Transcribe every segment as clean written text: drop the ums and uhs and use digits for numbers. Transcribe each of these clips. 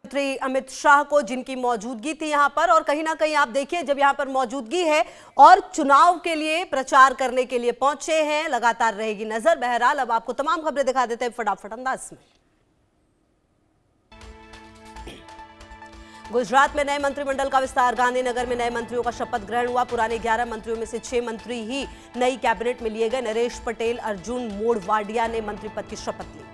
मंत्री अमित शाह को, जिनकी मौजूदगी थी यहां पर। और कहीं ना कहीं आप देखिए, जब यहां पर मौजूदगी है और चुनाव के लिए प्रचार करने के लिए पहुंचे हैं, लगातार रहेगी नजर। बहरहाल अब आपको तमाम खबरें दिखा देते हैं फटाफट अंदाज में। गुजरात में नए मंत्रिमंडल का विस्तार। गांधीनगर में नए मंत्रियों का शपथ ग्रहण हुआ। पुराने 11 मंत्रियों में से 6 मंत्री ही नई कैबिनेट में लिए गए। नरेश पटेल, अर्जुन मोढवाडिया ने मंत्री पद की शपथ ली।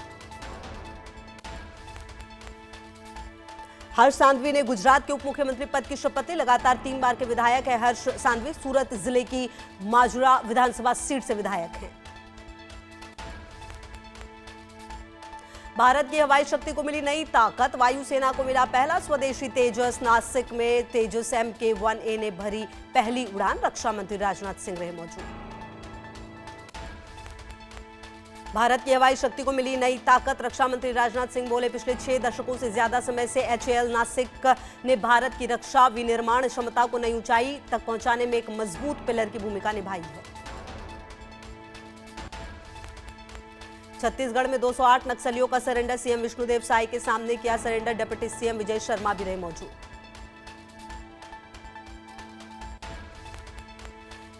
हर्ष सांघवी ने गुजरात के उप मुख्यमंत्री पद की शपथ ली। लगातार 3 बार के विधायक है हर्ष सांघवी। सूरत जिले की माजुरा विधानसभा सीट से विधायक हैं। भारत की हवाई शक्ति को मिली नई ताकत। वायुसेना को मिला पहला स्वदेशी तेजस। नासिक में तेजस MK-1A ने भरी पहली उड़ान। रक्षा मंत्री राजनाथ सिंह रहे मौजूद। भारत की हवाई शक्ति को मिली नई ताकत। रक्षा मंत्री राजनाथ सिंह बोले, पिछले 6 दशकों से ज्यादा समय से HAL नासिक ने भारत की रक्षा विनिर्माण क्षमता को नई ऊंचाई तक पहुंचाने में एक मजबूत पिलर की भूमिका निभाई है। छत्तीसगढ़ में 208 नक्सलियों का सरेंडर। सीएम विष्णुदेव साय के सामने किया surrender. Deputy CM Vijay Sharma भी रहे मौजूद।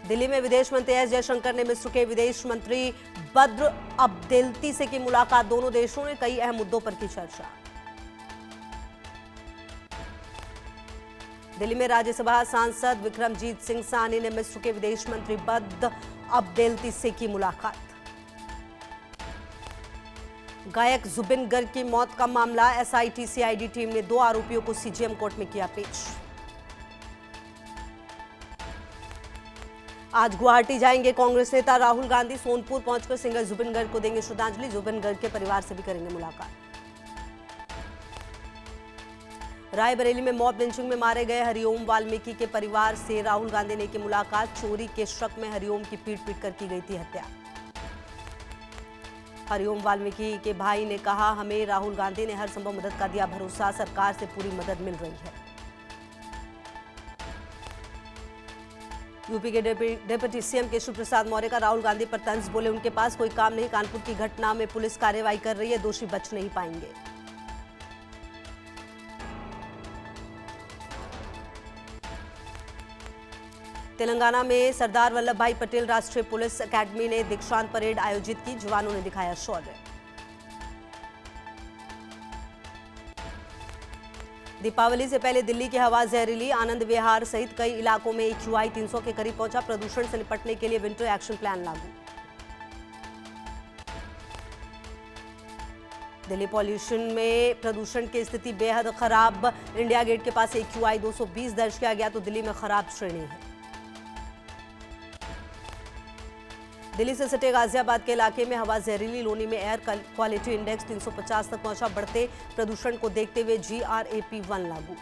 दिल्ली में विदेश मंत्री एस जयशंकर ने मिस्र के विदेश मंत्री बद्र अब्देल्ती से की मुलाकात। दोनों देशों ने कई अहम मुद्दों पर की चर्चा। दिल्ली में राज्यसभा सांसद विक्रमजीत सिंह साहनी ने मिस्र के विदेश मंत्री बद्र अब्देल्ती से की मुलाकात। गायक जुबिन गर्ग की मौत का मामला। SIT CID टीम ने 2 आरोपियों को CJM कोर्ट में किया पेश। आज गुवाहाटी जाएंगे कांग्रेस नेता राहुल गांधी। सोनपुर पहुंचकर सिंगर जुबिन गर्ग को देंगे श्रद्धांजलि। जुबिन गर्ग के परिवार से भी करेंगे मुलाकात। रायबरेली में मॉब लिंचिंग में मारे गए हरिओम वाल्मीकि के परिवार से राहुल गांधी ने की मुलाकात। चोरी के शक में हरिओम की पीट कर की गई थी हत्या। हरिओम वाल्मीकि के भाई ने कहा, हमें राहुल गांधी ने हर संभव मदद का दिया भरोसा। सरकार से पूरी मदद मिल रही है। यूपी के डिप्टी सीएम केशव प्रसाद मौर्य का राहुल गांधी पर तंज। बोले, उनके पास कोई काम नहीं। कानपुर की घटना में पुलिस कार्रवाई कर रही है, दोषी बच नहीं पाएंगे। तेलंगाना में सरदार वल्लभ भाई पटेल राष्ट्रीय पुलिस अकादमी ने दीक्षांत परेड आयोजित की। जवानों ने दिखाया शौर्य। दीपावली से पहले दिल्ली की हवा जहरीली। आनंद विहार सहित कई इलाकों में AQI 300 के करीब पहुंचा। प्रदूषण से निपटने के लिए विंटर एक्शन प्लान लागू। दिल्ली पॉल्यूशन में प्रदूषण की स्थिति बेहद खराब। इंडिया गेट के पास AQI 220 दर्ज किया गया तो दिल्ली में खराब श्रेणी है। दिल्ली से सटे गाजियाबाद के इलाके में हवा जहरीली। लोनी में एयर क्वालिटी इंडेक्स 350 तक पहुंचा। बढ़ते प्रदूषण को देखते हुए GRAP1 लागू।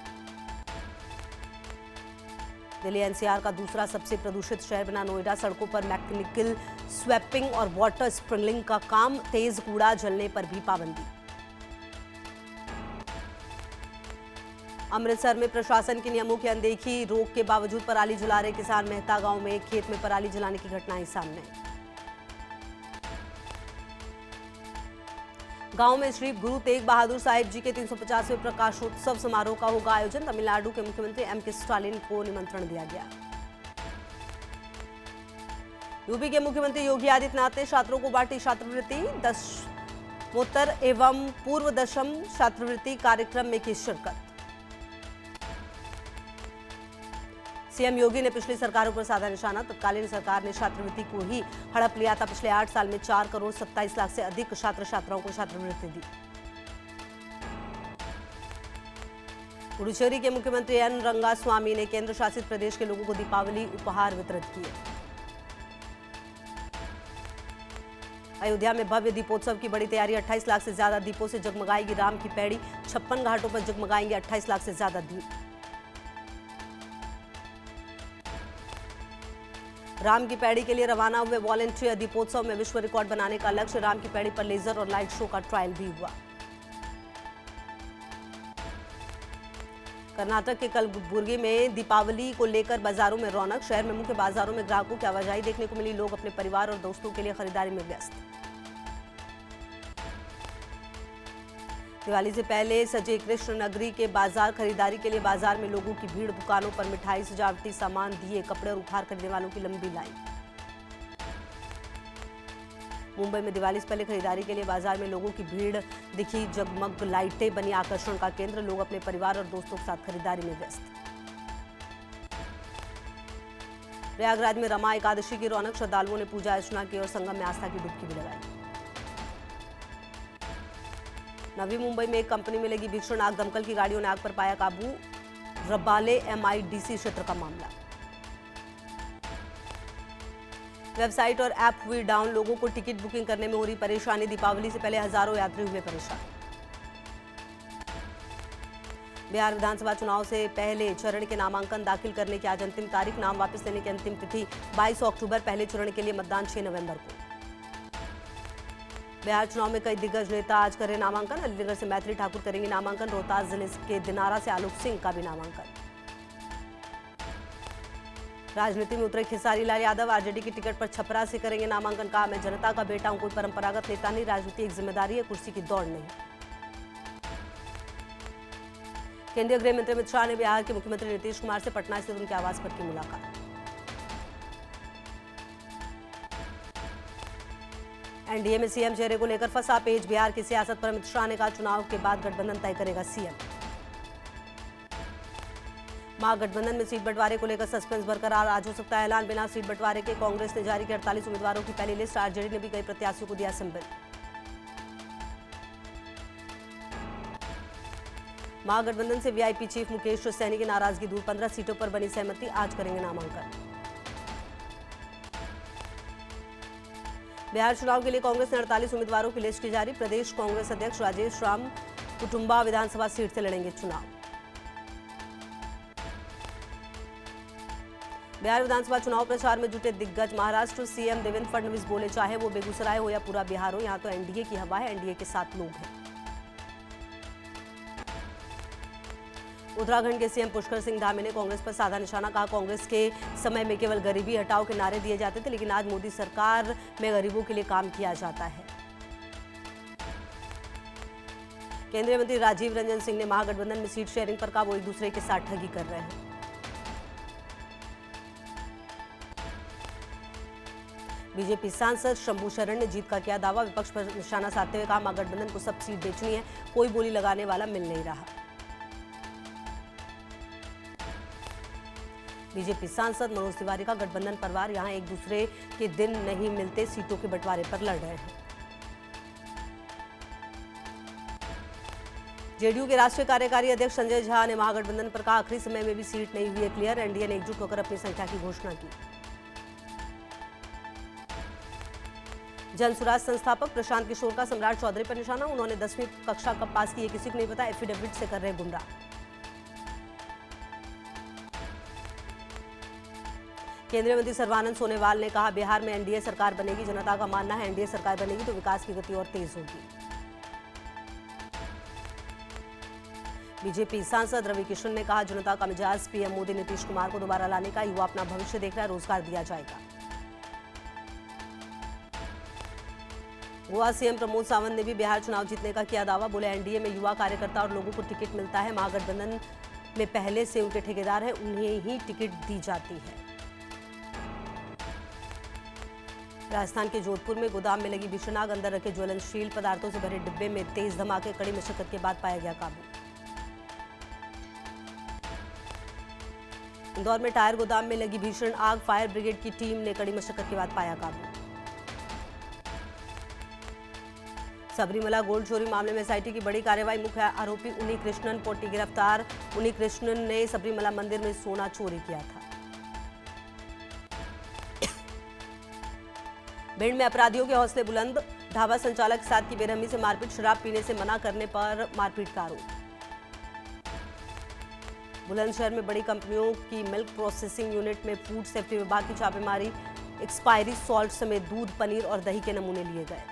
दिल्ली NCR का दूसरा सबसे प्रदूषित शहर बना नोएडा। सड़कों पर मैकेनिकल स्वेपिंग और वाटर स्प्रिंकलिंग का काम। तेज कूड़ा जलने पर भी पाबंदी। अमृतसर में प्रशासन के नियमों की अनदेखी। रोक के बावजूद पराली जला रहे किसान। मेहता गांव में खेत में पराली जलाने की घटनाएं सामने। गांव में श्री गुरु तेग बहादुर साहिब जी के 350वें प्रकाशोत्सव समारोह का होगा आयोजन। तमिलनाडु के मुख्यमंत्री MK स्टालिन को निमंत्रण दिया गया। यूपी के मुख्यमंत्री योगी आदित्यनाथ ने छात्रों को बांटी छात्रवृत्ति। दशमोत्तर एवं पूर्व दशम छात्रवृत्ति कार्यक्रम में की शिरकत। सीएम योगी ने पिछली सरकारों पर साधा निशाना। तत्कालीन सरकार ने छात्रवृत्ति को ही हड़प लिया था। पिछले 8 साल में 4 करोड़ 27 लाख से अधिक छात्र छात्राओं को छात्रवृत्ति दी। पुडुचेरी के मुख्यमंत्री एन रंगास्वामी ने केंद्र शासित प्रदेश के लोगों को दीपावली उपहार वितरित किए। अयोध्या में भव्य दीपोत्सव की बड़ी तैयारी। 28 लाख से ज्यादा दीपों से जगमगाएगी राम की पैड़ी। 56 घाटों पर जगमगाएंगे 28 लाख से ज्यादा दीप। राम की पैड़ी के लिए रवाना हुए वॉलंटियर। दीपोत्सव में विश्व रिकॉर्ड बनाने का लक्ष्य। राम की पैड़ी पर लेजर और लाइट शो का ट्रायल भी हुआ। कर्नाटक के कलबुर्गी में दीपावली को लेकर बाजारों में रौनक। शहर में मुख्य बाजारों में ग्राहकों की आवाजाही देखने को मिली। लोग अपने परिवार और दोस्तों के लिए खरीदारी में व्यस्त। दिवाली से पहले सजे कृष्ण नगरी के बाजार, खरीदारी के लिए बाजार में लोगों की भीड़, दुकानों पर मिठाई, सजावटी सामान, दिए, कपड़े और उपहार खरीदने वालों की लंबी लाइन। मुंबई में दिवाली से पहले खरीदारी के लिए बाजार में लोगों की भीड़ दिखी, जगमग लाइटें बनी आकर्षण का केंद्र, लोग अपने परिवार और दोस्तों के साथ खरीदारी में व्यस्त। प्रयागराज में रमा एकादशी की रौनक, श्रद्धालुओं ने पूजा अर्चना की और संगम में आस्था की डुबकी भी लगाई। नवी मुंबई में एक कंपनी में लगी भीषण आग, दमकल की गाड़ियों ने आग पर पाया काबू, रबाले MIDC क्षेत्र का मामला। वेबसाइट और ऐप हुई डाउन, लोगों को टिकट बुकिंग करने में हो रही परेशानी, दीपावली से पहले हजारों यात्री हुए परेशान। बिहार विधानसभा चुनाव से पहले चरण के नामांकन दाखिल करने की आज अंतिम तारीख, नाम वापस लेने की अंतिम तिथि 22 अक्टूबर, पहले चरण के लिए मतदान 6 नवंबर को। बिहार चुनाव में कई दिग्गज नेता आज करें नामांकन, अलीनगर से मैथिली ठाकुर करेंगे नामांकन, रोहतास जिले के दिनारा से आलोक सिंह का भी नामांकन। राजनीति में उतरे खेसारी लाल यादव, आरजेडी की टिकट पर छपरा से करेंगे नामांकन, कहा मैं जनता का बेटा हूं, कोई परंपरागत नेता नहीं, राजनीति एक जिम्मेदारी है, कुर्सी की दौड़ नहीं। केंद्रीय गृह मंत्री अमित शाह ने बिहार के मुख्यमंत्री नीतीश कुमार से पटना स्थित उनके आवास पर की मुलाकात। एनडीए में सीएम चेहरे को लेकर फंसा पेच, बिहार की सियासत पर अमित शाह ने कहा चुनाव के बाद गठबंधन तय करेगा सीएम। महागठबंधन में सीट बंटवारे को लेकर सस्पेंस बरकरार, आज हो सकता है ऐलान, बिना सीट बंटवारे के कांग्रेस ने जारी की 48 उम्मीदवारों की पहली लिस्ट, आरजेडी ने भी कई प्रत्याशियों को दिया सिंबल। महागठबंधन से वीआईपी चीफ मुकेश सैनी की नाराजगी दूर, 15 सीटों पर बनी सहमति, आज करेंगे नामांकन। बिहार चुनाव के लिए कांग्रेस ने 48 उम्मीदवारों की लिस्ट की जारी, प्रदेश कांग्रेस अध्यक्ष राजेश राम कुटुंबा विधानसभा सीट से लड़ेंगे चुनाव। बिहार विधानसभा चुनाव प्रचार में जुटे दिग्गज, महाराष्ट्र सीएम देवेंद्र फडणवीस बोले चाहे वो बेगूसराय हो या पूरा बिहार हो, यहां तो एनडीए की हवा है, एनडीए के साथ लोग हैं। उत्तराखंड के सीएम पुष्कर सिंह धामी ने कांग्रेस पर साधा निशाना, कहा कांग्रेस के समय में केवल गरीबी हटाओ के नारे दिए जाते थे, लेकिन आज मोदी सरकार में गरीबों के लिए काम किया जाता है। केंद्रीय मंत्री राजीव रंजन सिंह ने महागठबंधन में सीट शेयरिंग पर कहा वो एक दूसरे के साथ ठगी कर रहे हैं। बीजेपी सांसद शंभू शरण ने जीत का किया दावा, विपक्ष पर निशाना साधते हुए कहा महागठबंधन को सब सीट बेचनी है, कोई बोली लगाने वाला मिल नहीं रहा। बीजेपी सांसद मनोज तिवारी का गठबंधन परिवार यहां एक दूसरे के दिन नहीं मिलते, सीटों के बंटवारे पर लड़ रहे हैं। जेडीयू के राष्ट्रीय कार्यकारी अध्यक्ष संजय झा ने महागठबंधन पर कहा आखिरी समय में भी सीट नहीं हुई है क्लियर, एनडीए ने एकजुट होकर अपनी संख्या की घोषणा की। जन सुराज संस्थापक प्रशांत किशोर का सम्राट चौधरी पर निशाना, उन्होंने 10वीं कक्षा कब पास की ये किसी को नहीं पता, एफिडेविट से कर रहे गुमराह। केंद्रीय मंत्री सर्बानंद सोनोवाल ने कहा बिहार में एनडीए सरकार बनेगी, जनता का मानना है एनडीए सरकार बनेगी तो विकास की गति और तेज होगी। बीजेपी सांसद रवि किशन ने कहा जनता का मिजाज पीएम मोदी नीतीश कुमार को दोबारा लाने का, युवा अपना भविष्य देख रहा है, रोजगार दिया जाएगा। गोवा सीएम प्रमोद सावंत ने भी बिहार चुनाव जीतने का किया दावा, बोले एनडीए में युवा कार्यकर्ता और लोगों को टिकट मिलता है, महागठबंधन में पहले से उनके ठेकेदार हैं, उन्हें ही टिकट दी जाती है। राजस्थान के जोधपुर में गोदाम में लगी भीषण आग, अंदर रखे ज्वलनशील पदार्थों से भरे डिब्बे में तेज धमाके, कड़ी मशक्कत के बाद पाया गया काबू। इंदौर में टायर गोदाम में लगी भीषण आग, फायर ब्रिगेड की टीम ने कड़ी मशक्कत के बाद पाया काबू। सबरीमला गोल्ड चोरी मामले में एसआईटी की बड़ी कार्रवाई, मुख्य आरोपी उन्नी कृष्णन पोटी गिरफ्तार, उन्नी कृष्णन ने सबरीमला मंदिर में सोना चोरी किया था। भिंड में अपराधियों के हौसले बुलंद, ढाबा संचालक के साथ की बेरहमी से मारपीट, शराब पीने से मना करने पर मारपीट का आरोप। बुलंदशहर में बड़ी कंपनियों की मिल्क प्रोसेसिंग यूनिट में फूड सेफ्टी विभाग की छापेमारी, एक्सपायरी सॉल्ट समेत दूध, पनीर और दही के नमूने लिए गए।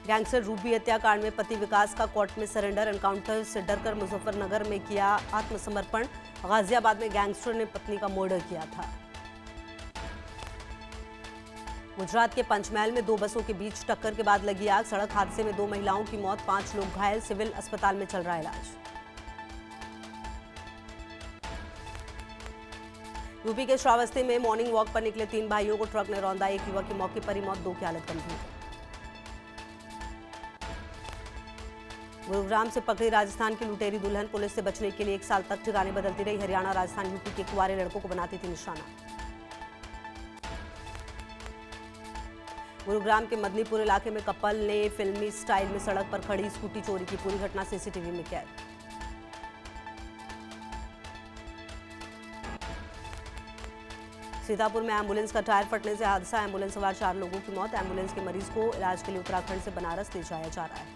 गैंगस्टर रूबी हत्याकांड में पति विकास का कोर्ट में सरेंडर, एनकाउंटर से डरकर मुजफ्फरनगर में किया आत्मसमर्पण, गाजियाबाद में गैंगस्टर ने पत्नी का मर्डर किया था। गुजरात के पंचमहल में 2 बसों के बीच टक्कर के बाद लगी आग। सड़क हादसे में 2 महिलाओं की मौत, 5 लोग घायल, सिविल अस्पताल में चल रहा है इलाज। यूपी के श्रावस्ती में मॉर्निंग वॉक पर निकले 3 भाइयों को ट्रक ने रौंदा। एक युवक की मौके पर ही मौत, 2 की हालत गंभीर। गुरुग्राम से पकड़ी राजस्थान की लुटेरी दुल्हन, पुलिस से बचने के लिए 1 साल तक ठिकाने बदलती रही। हरियाणा, राजस्थान, यूपी के कुंवारे लड़कों को बनाती थी निशाना। गुरुग्राम के मदनीपुर इलाके में कपल ने फिल्मी स्टाइल में सड़क पर खड़ी स्कूटी चोरी की। पूरी घटना सीसीटीवी में कैद। सीतापुर में एम्बुलेंस का टायर फटने से हादसा। एम्बुलेंस सवार 4 लोगों की मौत। एम्बुलेंस के मरीज को इलाज के लिए उत्तराखंड से बनारस ले जाया जा रहा है।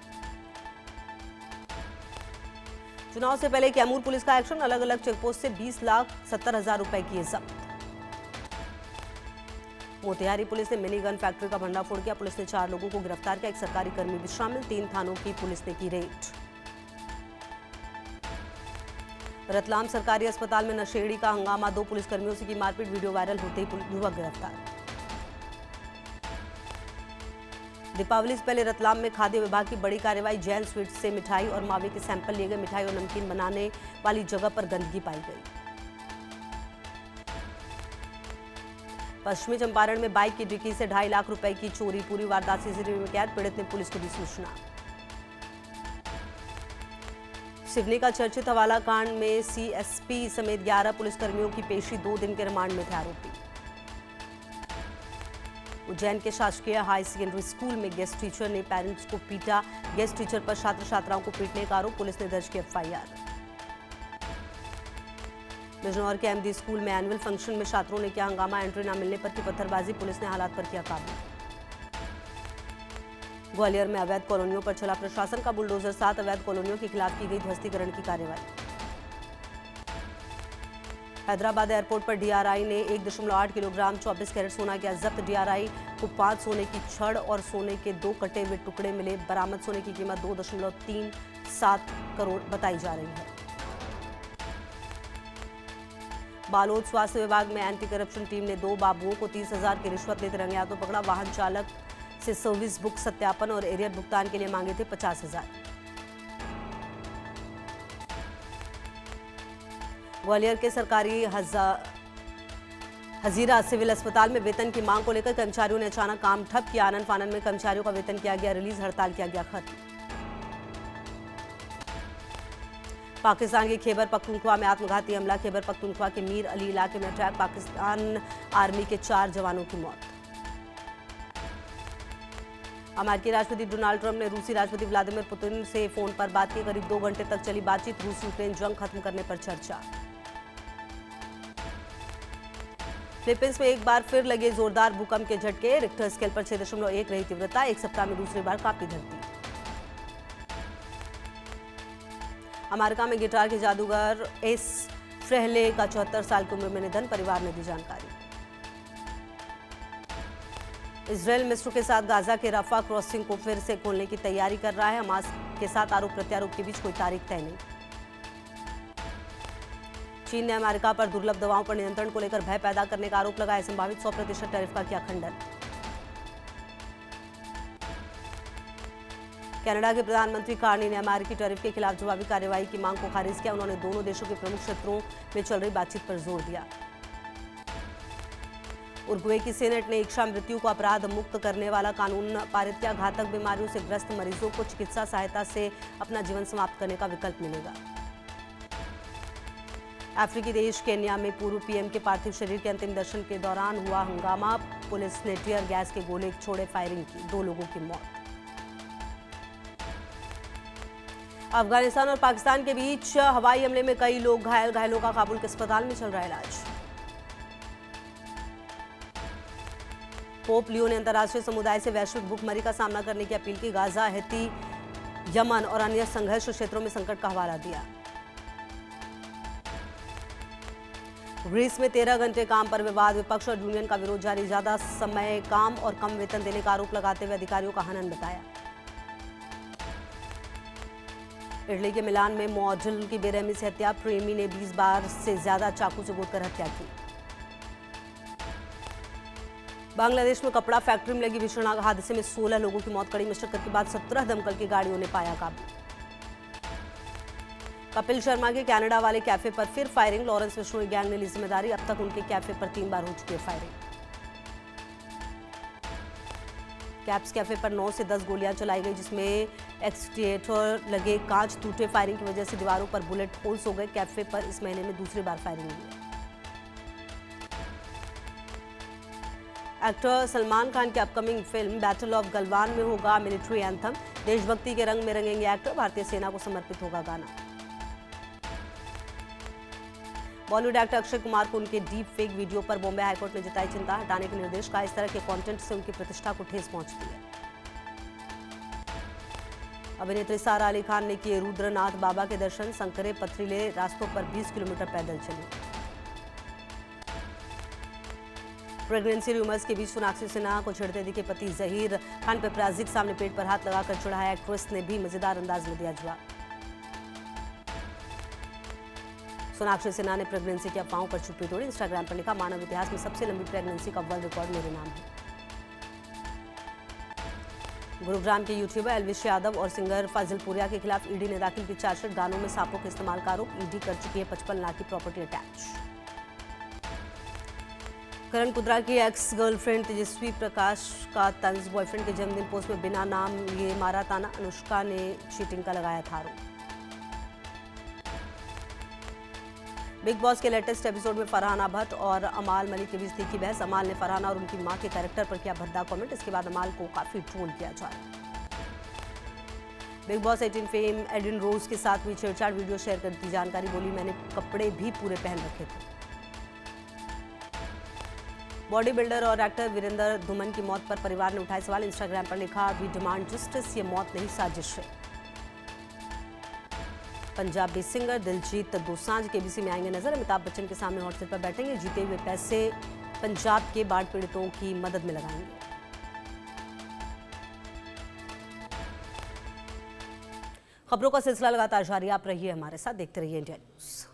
चुनाव से पहले कैमूर पुलिस का एक्शन। अलग अलग चेकपोस्ट से 20,70,000 रुपए किए जब्त। मोतिहारी पुलिस ने मिनी गन फैक्ट्री का भंडाफोड़ किया। पुलिस ने 4 लोगों को गिरफ्तार किया। एक सरकारी कर्मी भी शामिल। 3 थानों की पुलिस ने की रेड। रतलाम सरकारी अस्पताल में नशेड़ी का हंगामा। 2 पुलिसकर्मियों से की मारपीट। वीडियो वायरल होते ही युवक गिरफ्तार। दीपावली से पहले रतलाम में खाद्य विभाग की बड़ी कार्रवाई। जैन स्वीट्स से मिठाई और मावे के सैंपल लिए गए। मिठाई और नमकीन बनाने वाली जगह पर गंदगी पाई गई। पश्चिमी चंपारण में बाइक की डिक्की से 2.5 लाख रुपए की चोरी। पूरी वारदात सीसीटीवी में कैद। पीड़ित ने पुलिस को दी सूचना। सिवनी का चर्चित हवाला कांड में सीएसपी समेत 11 पुलिसकर्मियों की पेशी। 2 दिन के रिमांड में थे आरोपी। उज्जैन के शासकीय हाई सेकेंडरी स्कूल में गेस्ट टीचर ने पेरेंट्स को पीटा। गेस्ट टीचर पर छात्र छात्राओं को पीटने का आरोप। पुलिस ने दर्ज किया एफआईआर। बिजनौर के एमडी स्कूल में एनुअल फंक्शन में छात्रों ने किया हंगामा। एंट्री न मिलने पर की पत्थरबाजी। पुलिस ने हालात पर किया काबू। ग्वालियर में अवैध कॉलोनियों पर चला प्रशासन का बुलडोजर। 7 अवैध कॉलोनियों के खिलाफ की गई ध्वस्तीकरण की कार्रवाई। हैदराबाद एयरपोर्ट पर डीआरआई ने 1.8 किलोग्राम 24 कैरेट सोना किया जब्त। डीआरआई को 5 सोने की छड़ और सोने के 2 कटे हुए टुकड़े मिले। बरामद सोने की कीमत 2.37 करोड़ बताई जा रही है। बालोद स्वास्थ्य विभाग में एंटी करप्शन टीम ने 2 बाबुओं को 30,000 की रिश्वत लेते रंगे हाथों पकड़ा। वाहन चालक से सर्विस बुक सत्यापन और एरियर भुगतान के लिए मांगे थे 50,000। ग्वालियर के सरकारी हजीरा सिविल अस्पताल में वेतन की मांग को लेकर कर्मचारियों ने अचानक काम ठप किया। आनन फानन में कर्मचारियों का वेतन किया गया रिलीज। हड़ताल किया गया खत्म। पाकिस्तान के खैबर पख्तूनख्वा में आत्मघाती हमला। खैबर पख्तूनख्वा के मीर अली इलाके में अटैक। पाकिस्तान आर्मी के 4 जवानों की मौत। अमेरिकी राष्ट्रपति डोनाल्ड ट्रंप ने रूसी राष्ट्रपति व्लादिमीर पुतिन से फोन पर बात की। करीब 2 घंटे तक चली बातचीत। रूस यूक्रेन जंग खत्म करने पर चर्चा। फिलीपींस में एक बार फिर लगे जोरदार भूकंप के झटके। रिक्टर स्केल पर 6.1 रही तीव्रता। 1 सप्ताह में दूसरी बार कांपी धरती। अमेरिका में गिटार के जादूगर एस फ्रेहले का 74 साल की उम्र में निधन। परिवार ने दी जानकारी। इजरायल मिस्र के साथ गाजा के रफा क्रॉसिंग को फिर से खोलने की तैयारी कर रहा है। हमास के साथ आरोप प्रत्यारोप के बीच कोई तारीख तय नहीं। चीन ने अमेरिका पर दुर्लभ दवाओं पर नियंत्रण को लेकर भय पैदा करने का आरोप लगाया। संभावित 100% टैरिफ का किया खंडन। कनाडा के प्रधानमंत्री कार्नी ने अमेरिकी टैरिफ के खिलाफ जवाबी कार्रवाई की मांग को खारिज किया। उन्होंने दोनों देशों के प्रमुख क्षेत्रों में चल रही बातचीत पर जोर दिया। उरुग्वे की सीनेट ने इच्छा मृत्यु को अपराध मुक्त करने वाला कानून पारित किया। घातक बीमारियों से ग्रस्त मरीजों को चिकित्सा सहायता से अपना जीवन समाप्त करने का विकल्प मिलेगा। अफ्रीकी देश केन्या में पूर्व पीएम के पार्थिव शरीर के अंतिम दर्शन के दौरान हुआ हंगामा। पुलिस ने टीयर गैस के गोले छोड़े फायरिंग की। 2 लोगों की मौत। अफगानिस्तान और पाकिस्तान के बीच हवाई हमले में कई लोग घायल। घायलों का काबुल के अस्पताल में चल रहा है इलाज। पोप लियो ने अंतर्राष्ट्रीय समुदाय से वैश्विक भूखमरी का सामना करने की अपील की। गाजा, हैती, यमन और अन्य संघर्ष क्षेत्रों में संकट का हवाला दिया। ग्रीस में 13 घंटे काम पर विवाद। विपक्ष और यूनियन का विरोध जारी। ज्यादा समय काम और कम वेतन देने का आरोप लगाते हुए अधिकारियों का हनन बताया। इटली के मिलान में मॉडल की बेरहमी से हत्या। प्रेमी ने 20 बार से ज्यादा चाकू से गोदकर हत्या की। बांग्लादेश में कपड़ा फैक्ट्री में लगी भीषण आग हादसे में 16 लोगों की मौत। कड़ी मशक्कत के बाद 17 दमकल की गाड़ियों ने पाया काबू। कपिल शर्मा के कनाडा वाले कैफे पर फिर फायरिंग। लॉरेंस बिश्नोई गैंग ने ली जिम्मेदारी। अब तक उनके कैफे पर 3 बार हो चुकी है फायरिंग। कैप्स कैफे पर 9 से 10 गोलियां चलाई गई, जिसमें एक्सटिएटर लगे कांच टूटे। फायरिंग की वजह से दीवारों पर बुलेट होल्स हो गए। कैफे पर इस महीने में दूसरी बार फायरिंग हुई है। एक्टर सलमान खान की upcoming film battle of Galwan में होगा मिलिट्री एंथम। देशभक्ति के रंग में रंगेंगे एक्टर। भारतीय सेना को समर्पित होगा गाना। बॉलीवुड एक्टर अक्षय कुमार को उनके डीप फेक वीडियो पर बॉम्बे हाईकोर्ट ने जताई चिंता। हटाने के निर्देश का। इस तरह के कंटेंट से उनकी प्रतिष्ठा को ठेस पहुंचती है। अभिनेत्री सारा अली खान ने किए रुद्रनाथ बाबा के दर्शन। संकरे पथरीले रास्तों पर 20 किलोमीटर पैदल चली। प्रेगनेंसी रूमर्स के बीच सोनाक्षी सिन्हा को छेड़ते दिखे पति जहीर खान। पेपराजी के सामने पेट पर हाथ लगाकर चढ़ाया। एक्ट्रेस ने भी मजेदार अंदाज में दिया जवाब। सोनाक्षी सिन्हा ने प्रेगनेंसी की अफवाहों पर चुप्पी तोड़ी। इंस्टाग्राम पर लिखा, मानव इतिहास में सबसे लंबी प्रेगनेंसी का वर्ल्ड रिकॉर्ड मेरे नाम है। गुरुग्राम के यूट्यूबर एल्विश यादव और सिंगर फाजिलपुरिया के खिलाफ ईडी ने दाखिल की चार्जशीट। गानों में सांपों के इस्तेमाल का आरोप। ईडी कर चुकी है 55 लाख की प्रॉपर्टी अटैच। करण कुंद्रा की एक्स गर्लफ्रेंड तेजस्वी प्रकाश का तंज। बॉयफ्रेंड के जन्मदिन पोस्ट में बिना नाम लिए मारा ताना। अनुष्का ने चीटिंग का लगाया था आरोप। बिग बॉस के लेटेस्ट एपिसोड में फरहाना भट्ट और अमाल मलिक के बीच तीखी बहस। अमाल ने फरहाना और उनकी मां के कैरेक्टर पर किया भद्दा कमेंट। इसके बाद अमाल को काफी ट्रोल किया जा रहा है। बिग बॉस 18 फेम एडिन रोज के साथ हुई छेड़छाड़। वीडियो शेयर करती जानकारी। बोली, मैंने कपड़े भी पूरे पहन रखे थे। बॉडी बिल्डर और एक्टर वीरेंद्र धुमन की मौत पर परिवार ने उठाए सवाल। इंस्टाग्राम पर लिखा, वी डिमांड जस्टिस। ये मौत नहीं, साजिश है। पंजाबी सिंगर दिलजीत दोसांझ केबीसी में आएंगे नजर। अमिताभ बच्चन के सामने हॉट सीट पर बैठेंगे। जीते हुए पैसे पंजाब के बाढ़ पीड़ितों की मदद में लगाएंगे। खबरों का सिलसिला लगातार जारी। आप रहिए हमारे साथ, देखते रहिए इंडिया न्यूज।